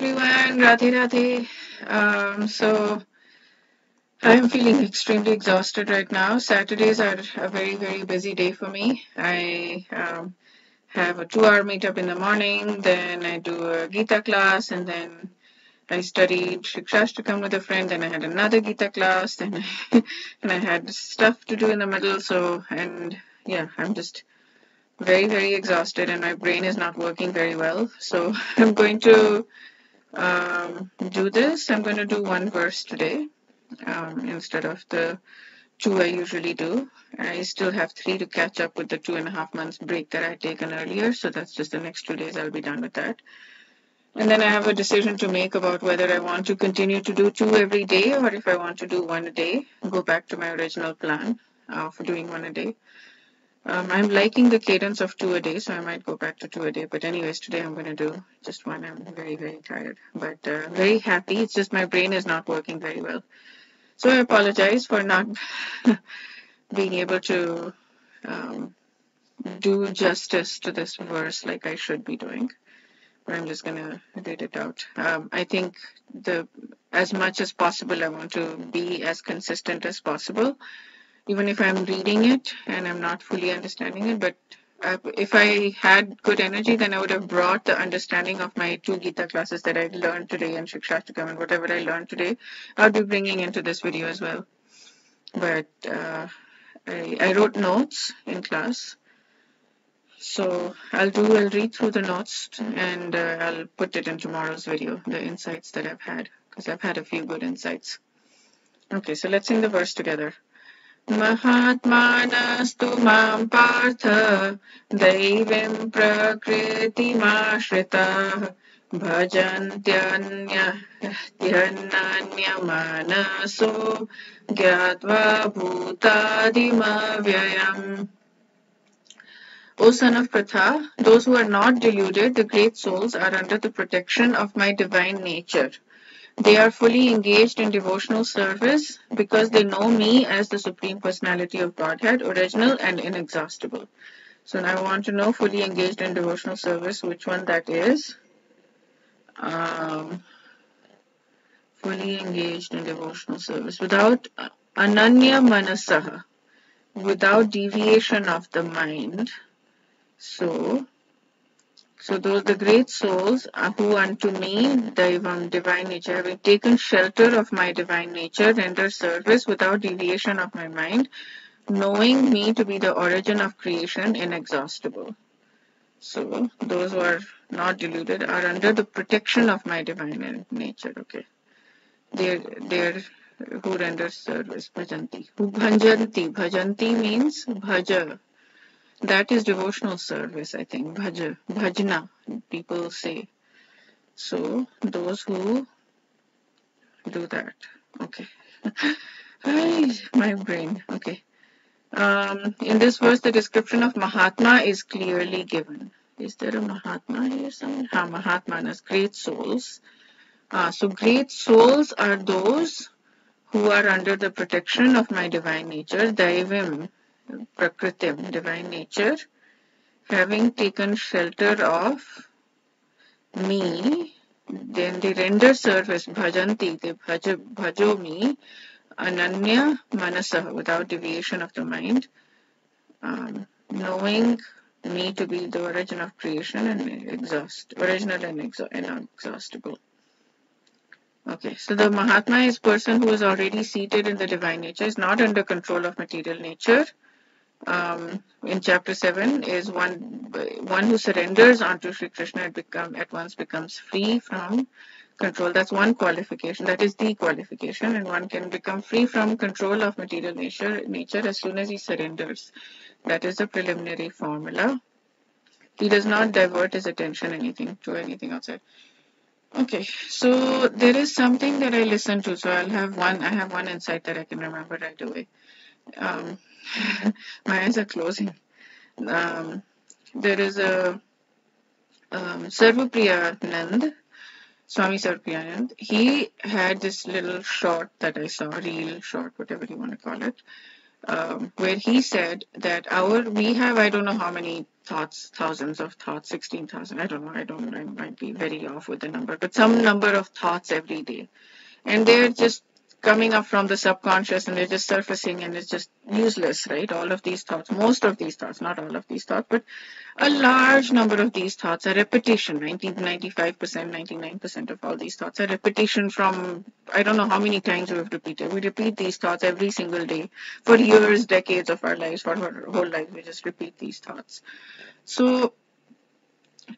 everyone, Radhe Radhe. So I'm feeling extremely exhausted right now. Saturdays are a very, very busy day for me. I have a 2-hour meetup in the morning, then I do a Gita class, and then I studied Shikshashtakam with a friend, then I had another Gita class, then and I had stuff to do in the middle. I'm just very, very exhausted, and my brain is not working very well. So I'm going to do this. I'm going to do one verse today instead of the two I usually do. I still have 3 to catch up with the 2.5 months break that I had taken earlier, so that's just the next 2 days I'll be done with that. And then I have a decision to make about whether I want to continue to do 2 every day or if I want to do 1 a day, go back to my original plan for doing 1 a day. I'm liking the cadence of 2 a day, so I might go back to 2 a day. But anyways, today I'm going to do just 1. I'm very, very tired, but very happy. It's just my brain is not working very well. So I apologize for not being able to do justice to this verse like I should be doing. But I'm just going to read it out. I think as much as possible, I want to be as consistent as possible. Even if I'm reading it and I'm not fully understanding it, but if I had good energy, then I would have brought the understanding of my 2 Gita classes that I learned today in Shikshashtakam and whatever I learned today, I'll be bringing into this video as well. But I wrote notes in class, so I'll read through the notes and I'll put it in tomorrow's video, the insights that I've had, because I've had a few good insights. Okay, so let's sing the verse together. Mahatmanastu mam partha daivim prakritimashrita bhajantyanyamanaso gyatva bhutadimavyayam. O son of Pratha, those who are not deluded, the great souls, are under the protection of my divine nature. They are fully engaged in devotional service because they know me as the Supreme Personality of Godhead, original and inexhaustible. So now I want to know fully engaged in devotional service, which one that is. Fully engaged in devotional service without ananya manasaha, without deviation of the mind. So those the great souls who unto me, divine nature, having taken shelter of my divine nature, render service without deviation of my mind, knowing me to be the origin of creation, inexhaustible. So those who are not deluded are under the protection of my divine nature. Okay, they're who render service. Bhajanti. Who bhajanti? Bhajanti means bhaja. That is devotional service, I think. Bhajna, people say. So, those who do that. Okay. My brain. Okay. In this verse, the description of Mahatma is clearly given. Is there a Mahatma here somewhere? Mahatmanas, great souls. So, great souls are those who are under the protection of my divine nature, Daivim, Prakritim, divine nature, having taken shelter of me, then they render service, bhajanti, they bhajo me, ananya manasa, without deviation of the mind, knowing me to be the origin of creation and original and inexhaustible. Okay, so the Mahatma is person who is already seated in the divine nature, is not under control of material nature. In chapter 7 is one who surrenders onto Sri Krishna at once becomes free from control. That's one qualification. That is the qualification, and one can become free from control of material nature as soon as he surrenders. That is the preliminary formula. He does not divert his attention to anything outside. Okay, so there is something that I listen to. So I have one insight that I can remember right away. My eyes are closing. There is a Sarvapriyananda, Swami Sarvapriyananda. He had this little short that I saw, reel, short, whatever you want to call it. where he said that we have, I don't know how many thoughts, thousands of thoughts, 16,000, I don't know, I might be very off with the number, but some number of thoughts every day. And they're just coming up from the subconscious and they're just surfacing and it's just useless, right? All of these thoughts, most of these thoughts, not all of these thoughts, but a large number of these thoughts are repetition. 95%, 99% of all these thoughts are repetition from, I don't know how many times we've repeated. We repeat these thoughts every single day for years, decades of our lives, for our whole life. We just repeat these thoughts. So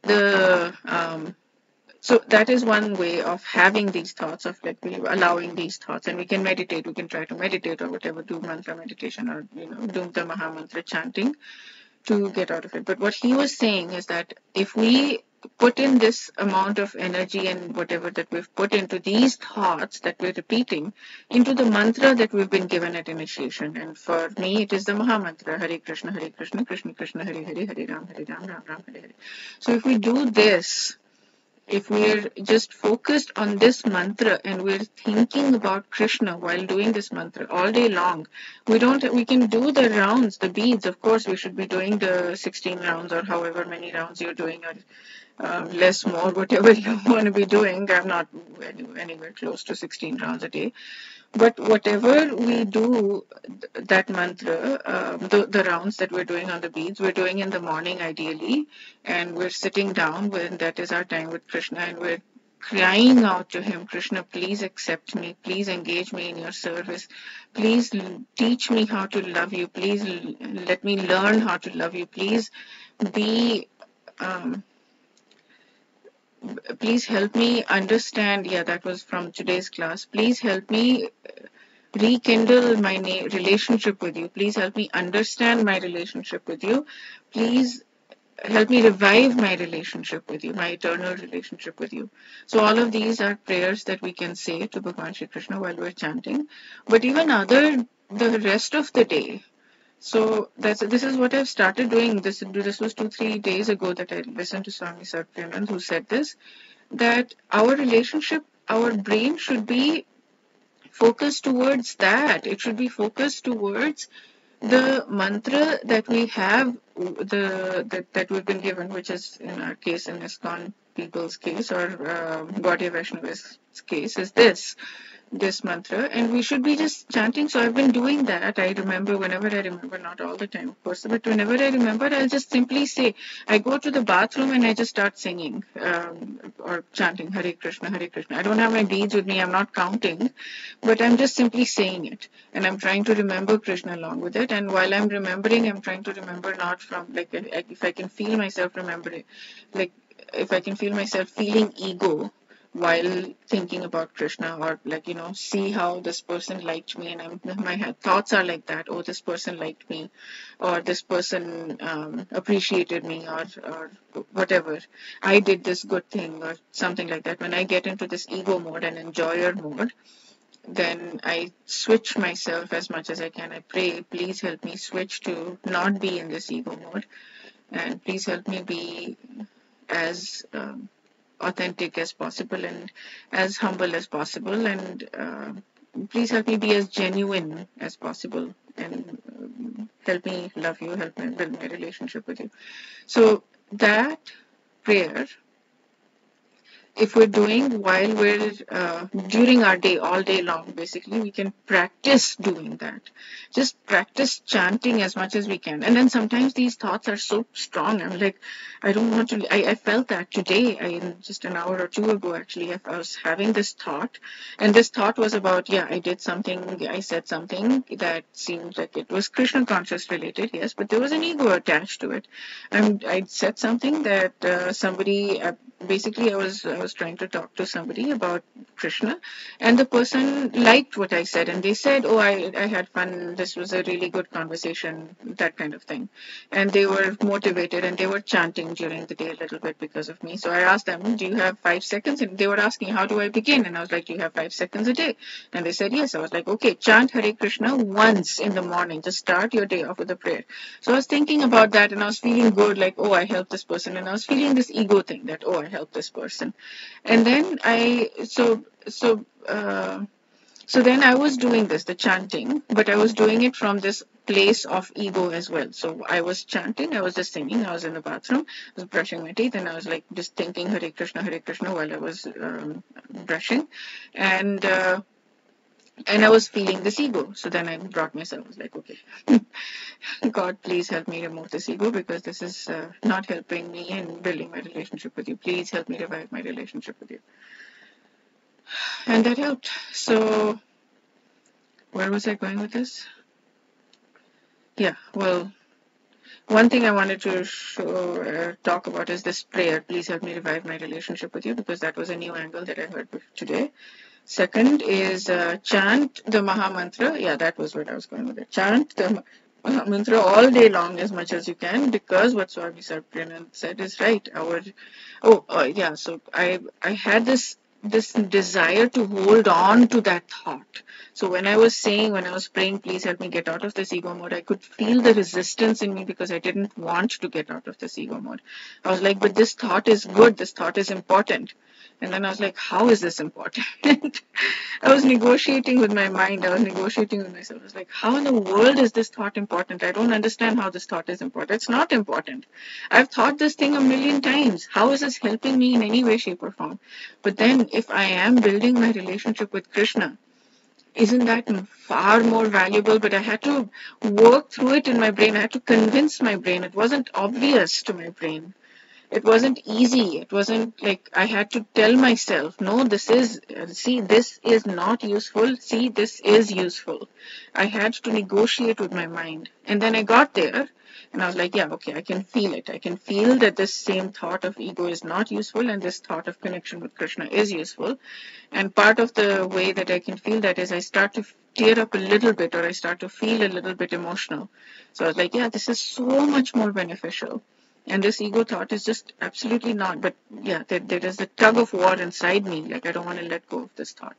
the so that is one way of having these thoughts, of like allowing these thoughts, and we can meditate. We can try to meditate or whatever, do mantra meditation or do the Maha Mantra chanting to get out of it. But what he was saying is that if we put in this amount of energy and whatever that we've put into these thoughts that we're repeating, into the mantra that we've been given at initiation, and for me it is the Maha Mantra, Hare Krishna, Krishna Krishna, Hare Hare, Hare Ram, Ram Ram, Hare Hare. So if we do this, if we're just focused on this mantra and we're thinking about Krishna while doing this mantra all day long, we can do the rounds, the beads. Of course, we should be doing the 16 rounds or however many rounds you're doing, or less, more, whatever you want to be doing. I'm not anywhere close to 16 rounds a day. But whatever we do, that mantra, the rounds that we're doing on the beads, we're doing in the morning ideally, and we're sitting down when that is our time with Krishna, and we're crying out to him, Krishna, please accept me, please engage me in your service, please teach me how to love you, please let me learn how to love you, please be... please help me understand, that was from today's class. Please help me rekindle my relationship with you. Please help me understand my relationship with you. Please help me revive my relationship with you, my eternal relationship with you. So all of these are prayers that we can say to Bhagwan Shri Krishna while we're chanting. But even the rest of the day, so this is what I've started doing. This was 2-3 days ago that I listened to Swami Sarvapriyananda, who said this, that our relationship, our brain should be focused towards that. It should be focused towards the mantra that we have, that we've been given, which is in our case, in ISKCON people's case, or Gaudiya Vaishnava's case, is this mantra, and we should be just chanting. So I've been doing that. I remember, whenever I remember, not all the time of course, but whenever I remember, I'll just simply say, I go to the bathroom and I just start singing or chanting Hare Krishna, Hare Krishna. I don't have my beads with me, I'm not counting, but I'm just simply saying it, and I'm trying to remember Krishna along with it. And while I'm remembering, I'm trying to remember not from, like, if I can feel myself remembering, like if I can feel myself feeling ego while thinking about Krishna, or like, see how this person liked me, and my thoughts are like that, oh, this person liked me, or this person appreciated me, or whatever, I did this good thing, or something like that. When I get into this ego mode and enjoyer mode, then I switch myself as much as I can. I pray, please help me switch to not be in this ego mode, and please help me be as authentic as possible and as humble as possible, and please help me be as genuine as possible, and help me love you, help me build my relationship with you. So that prayer, if we're doing while we're during our day, all day long, basically, we can practice doing that. Just practice chanting as much as we can. And then sometimes these thoughts are so strong. I'm like, I don't want to. I felt that today. Just an hour or two ago, actually, I was having this thought, and this thought was about, I did something, I said something that seemed like it was Krishna conscious related, yes, but there was an ego attached to it. I said something that somebody. Basically, I was trying to talk to somebody about Krishna, and the person liked what I said, and they said, oh, I had fun, this was a really good conversation, that kind of thing. And they were motivated, and they were chanting during the day a little bit because of me. So I asked them, do you have 5 seconds? And they were asking, how do I begin? And I was like, do you have 5 seconds a day? And they said, yes. I was like, okay, chant Hare Krishna once in the morning. Just start your day off with a prayer. So I was thinking about that, and I was feeling good, like, oh, I helped this person. And I was feeling this ego thing that, oh, I helped this person. And then So then I was doing this, the chanting, but I was doing it from this place of ego as well. So I was chanting, I was just singing, I was in the bathroom, I was brushing my teeth, and I was like just thinking Hare Krishna while I was brushing. And I was feeling this ego. So then I brought myself, I was like, okay, God, please help me remove this ego because this is not helping me in building my relationship with you. Please help me revive my relationship with you. And that helped. So where was I going with this? Yeah, well, one thing I wanted to talk about is this prayer. Please help me revive my relationship with you, because that was a new angle that I heard today. Second is chant the Maha Mantra. Yeah, that was what I was going with it. Chant the Maha Mantra all day long as much as you can, because what Swami Sarvapriyananda said is right. So I had this desire to hold on to that thought. So when I was praying, please help me get out of this ego mode, I could feel the resistance in me because I didn't want to get out of this ego mode. I was like, but this thought is good, this thought is important. And then I was like, how is this important? I was negotiating with my mind. I was negotiating with myself. I was like, how in the world is this thought important? I don't understand how this thought is important. It's not important. I've thought this thing a million times. How is this helping me in any way, shape, or form? But then if I am building my relationship with Krishna, isn't that far more valuable? But I had to work through it in my brain. I had to convince my brain. It wasn't obvious to my brain. It wasn't easy. It wasn't like I had to tell myself, no, this is not useful. See, this is useful. I had to negotiate with my mind. And then I got there and I was like, yeah, okay, I can feel it. I can feel that this same thought of ego is not useful and this thought of connection with Krishna is useful. And part of the way that I can feel that is I start to tear up a little bit, or I start to feel a little bit emotional. So I was like, yeah, this is so much more beneficial. And this ego thought is just absolutely not. But yeah, there is a tug of war inside me. Like, I don't want to let go of this thought.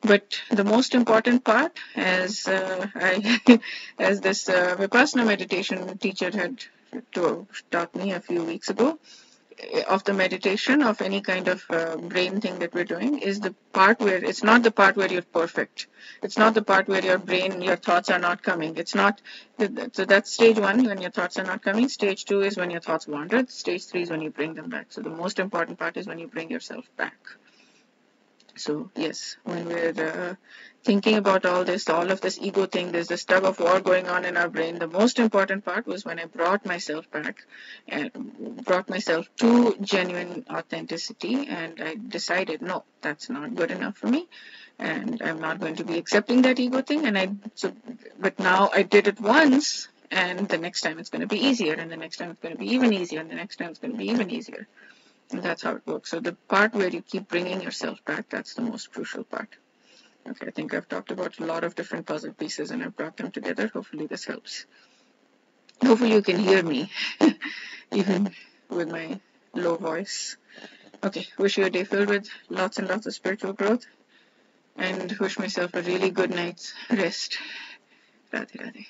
But the most important part, as as this Vipassana meditation teacher had taught me a few weeks ago, of the meditation, of any kind of brain thing that we're doing, is the part where it's not the part where you're perfect. It's not the part where your thoughts are not coming. It's not. So that's stage one, when your thoughts are not coming. Stage two is when your thoughts wander. Stage three is when you bring them back. So the most important part is when you bring yourself back. So yes, when we're thinking about all of this ego thing, there's this tug of war going on in our brain. The most important part was when I brought myself back and brought myself to genuine authenticity, and I decided, no, that's not good enough for me, and I'm not going to be accepting that ego thing. But now I did it once, and the next time it's going to be easier, and the next time it's going to be even easier, and the next time it's going to be even easier. And that's how it works. So the part where you keep bringing yourself back, that's the most crucial part. Okay, I think I've talked about a lot of different puzzle pieces and I've brought them together. Hopefully this helps. Hopefully you can hear me, even with my low voice. Okay, wish you a day filled with lots and lots of spiritual growth, and wish myself a really good night's rest. Radhe Radhe.